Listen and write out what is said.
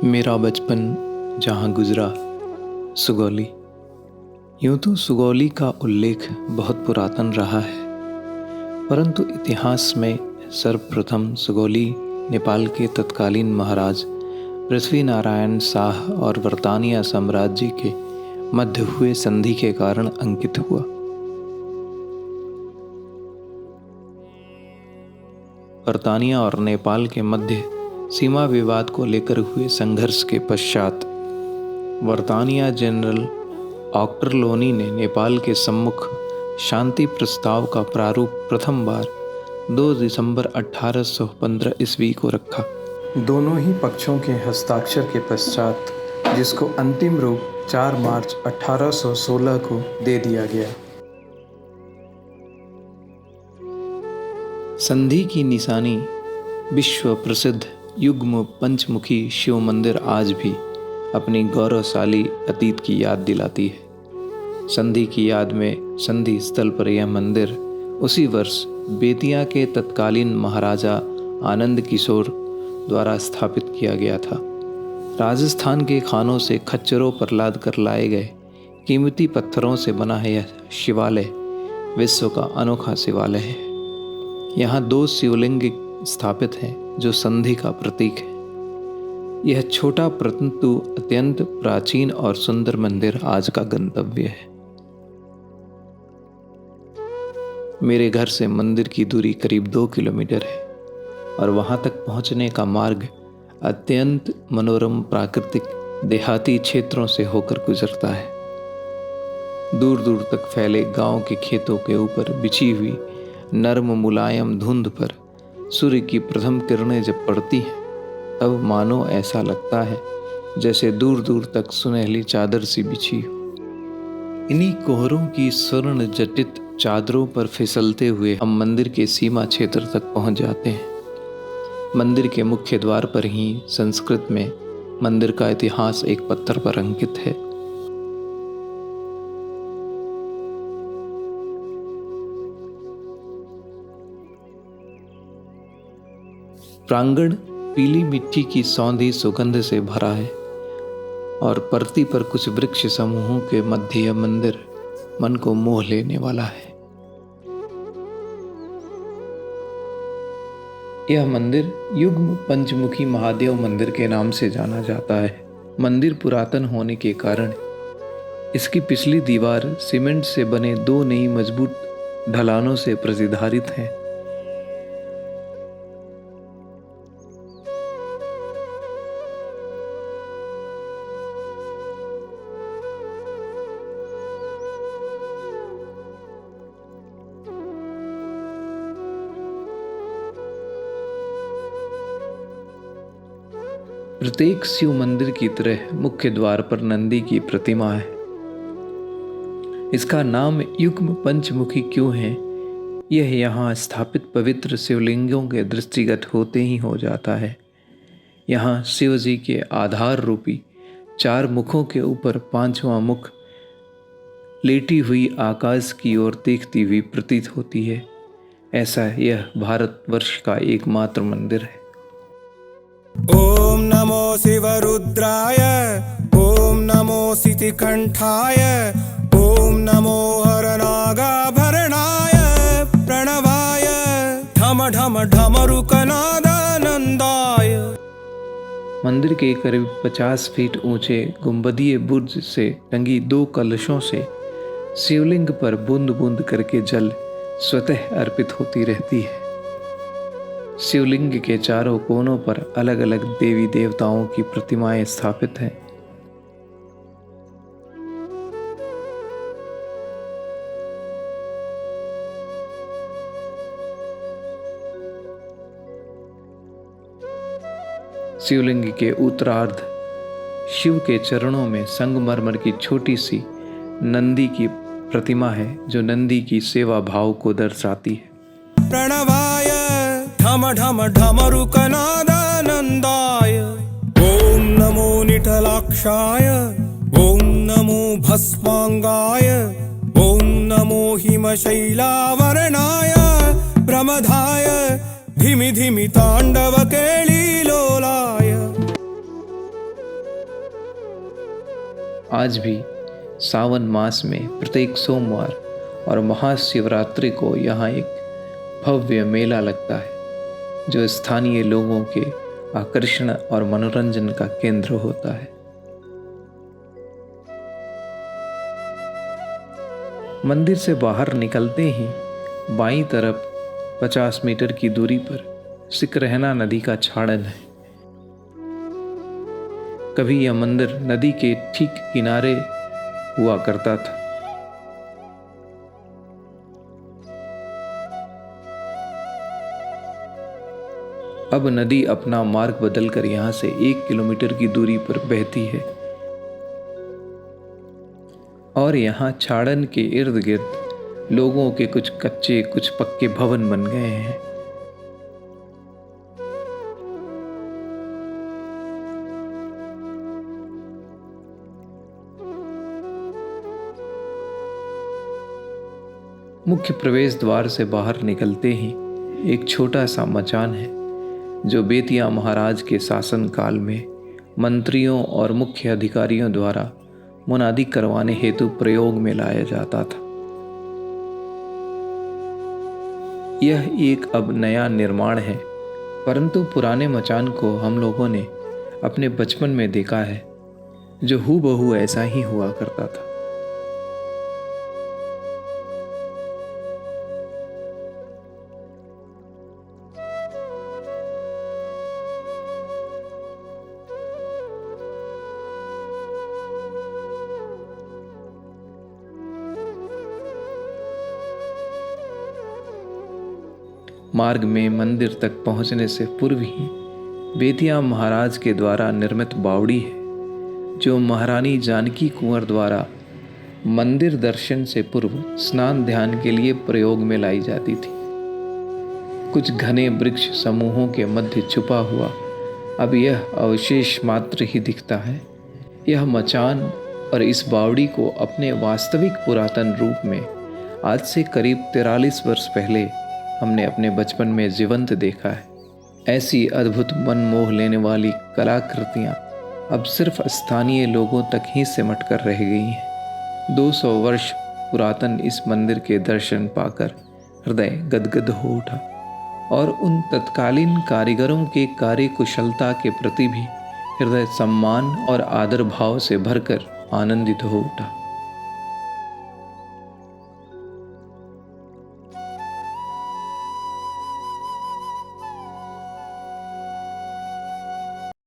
मेरा बचपन जहाँ गुजरा सुगौली। यूँ तो सुगौली का उल्लेख बहुत पुरातन रहा है, परंतु इतिहास में सर्वप्रथम सुगौली नेपाल के तत्कालीन महाराज पृथ्वीनारायण शाह और वर्तानिया साम्राज्य के मध्य हुए संधि के कारण अंकित हुआ। वर्तानिया और नेपाल के मध्य सीमा विवाद को लेकर हुए संघर्ष के पश्चात वर्तानिया जनरल ऑक्टरलोनी ने नेपाल के सम्मुख शांति प्रस्ताव का प्रारूप प्रथम बार 2 दिसंबर 1815 ईस्वी को रखा। दोनों ही पक्षों के हस्ताक्षर के पश्चात जिसको अंतिम रूप 4 मार्च 1816 को दे दिया गया। संधि की निशानी विश्व प्रसिद्ध युग्म पंचमुखी शिव मंदिर आज भी अपनी गौरवशाली अतीत की याद दिलाती है। संधि की याद में संधि स्थल पर यह मंदिर उसी वर्ष बेतिया के तत्कालीन महाराजा आनंद किशोर द्वारा स्थापित किया गया था। राजस्थान के खानों से खच्चरों पर लाद कर लाए गए कीमती पत्थरों से बना है यह शिवालय विश्व का अनोखा शिवालय है। यहाँ 2 शिवलिंग स्थापित हैं जो संधि का प्रतीक है। यह छोटा परंतु अत्यंत प्राचीन और सुंदर मंदिर आज का गंतव्य है। मेरे घर से मंदिर की दूरी करीब 2 किलोमीटर है और वहां तक पहुंचने का मार्ग अत्यंत मनोरम प्राकृतिक देहाती क्षेत्रों से होकर गुजरता है। दूर दूर तक फैले गांव के खेतों के ऊपर बिछी हुई नर्म मुलायम धुंध पर सूर्य की प्रथम किरणें जब पड़ती हैं तब मानो ऐसा लगता है जैसे दूर दूर तक सुनहली चादर सी बिछी हो। इन्हीं कोहरों की स्वर्ण जटित चादरों पर फिसलते हुए हम मंदिर के सीमा क्षेत्र तक पहुंच जाते हैं। मंदिर के मुख्य द्वार पर ही संस्कृत में मंदिर का इतिहास एक पत्थर पर अंकित है। प्रांगण पीली मिट्टी की सौंधी सुगंध से भरा है और परती पर कुछ वृक्ष समूहों के मध्य यह मंदिर मन को मोह लेने वाला है। यह मंदिर युग्म पंचमुखी महादेव मंदिर के नाम से जाना जाता है। मंदिर पुरातन होने के कारण इसकी पिछली दीवार सीमेंट से बने 2 नई मजबूत ढलानों से प्रतिधारित है। प्रत्येक शिव मंदिर की तरह मुख्य द्वार पर नंदी की प्रतिमा है। इसका नाम युग्म पंचमुखी क्यों है, यह यहाँ स्थापित पवित्र शिवलिंगों के दृष्टिगत होते ही हो जाता है। यहाँ शिव जी के आधार रूपी 4 मुखों के ऊपर 5वां मुख लेटी हुई आकाश की ओर देखती हुई प्रतीत होती है। ऐसा यह भारतवर्ष का एकमात्र मंदिर है। ओम नमो शिवरुद्राय, ओम नमो सितिकंठाय, ओम नमो हरनागाभरणाय प्रणवाय ढम ढम ढमरुकनादानंदाय। मंदिर के करीब 50 फीट ऊंचे गुंबदीय बुर्ज से टंगी 2 कलशों से शिवलिंग पर बूंद बूंद करके जल स्वतः अर्पित होती रहती है। शिवलिंग के चारों कोनों पर अलग अलग देवी देवताओं की प्रतिमाएं स्थापित हैं। शिवलिंग के उत्तरार्ध शिव के चरणों में संगमरमर की छोटी सी नंदी की प्रतिमा है जो नंदी की सेवा भाव को दर्शाती है। प्रणवाय ढम ढम ढमरुकनादानंदाय। ओम नमो निठलाक्षाय, ओम नमो भस्मांगाय, ओम नमो हिमशैलावरणाय प्रमदाय धिमि धिमि तांडव केळीलोलाय। आज भी सावन मास में प्रत्येक सोमवार और महाशिवरात्रि को यहाँ एक भव्य मेला लगता है जो स्थानीय लोगों के आकर्षण और मनोरंजन का केंद्र होता है। मंदिर से बाहर निकलते ही बाईं तरफ 50 मीटर की दूरी पर सिकरहना नदी का छाड़न है। कभी यह मंदिर नदी के ठीक किनारे हुआ करता था। अब नदी अपना मार्ग बदलकर यहां से 1 किलोमीटर की दूरी पर बहती है और यहाँ छाड़न के इर्द गिर्द लोगों के कुछ कच्चे कुछ पक्के भवन बन गए हैं। मुख्य प्रवेश द्वार से बाहर निकलते ही एक छोटा सा मचान है जो बेतिया महाराज के शासन काल में मंत्रियों और मुख्य अधिकारियों द्वारा मुनादी करवाने हेतु प्रयोग में लाया जाता था। यह एक अब नया निर्माण है, परंतु पुराने मचान को हम लोगों ने अपने बचपन में देखा है जो हूबहू ऐसा ही हुआ करता था। मार्ग में मंदिर तक पहुंचने से पूर्व ही बेतिया महाराज के द्वारा निर्मित बावड़ी है जो महारानी जानकी कुंवर द्वारा मंदिर दर्शन से पूर्व स्नान ध्यान के लिए प्रयोग में लाई जाती थी। कुछ घने वृक्ष समूहों के मध्य छुपा हुआ अब यह अवशेष मात्र ही दिखता है। यह मचान और इस बावड़ी को अपने वास्तविक पुरातन रूप में आज से करीब 43 वर्ष पहले हमने अपने बचपन में जीवंत देखा है। ऐसी अद्भुत मन मोह लेने वाली कलाकृतियाँ अब सिर्फ स्थानीय लोगों तक ही सिमट कर रह गई हैं। 200 वर्ष पुरातन इस मंदिर के दर्शन पाकर हृदय गदगद हो उठा और उन तत्कालीन कारीगरों के कार्य कुशलता के प्रति भी हृदय सम्मान और आदर भाव से भरकर आनंदित हो उठा।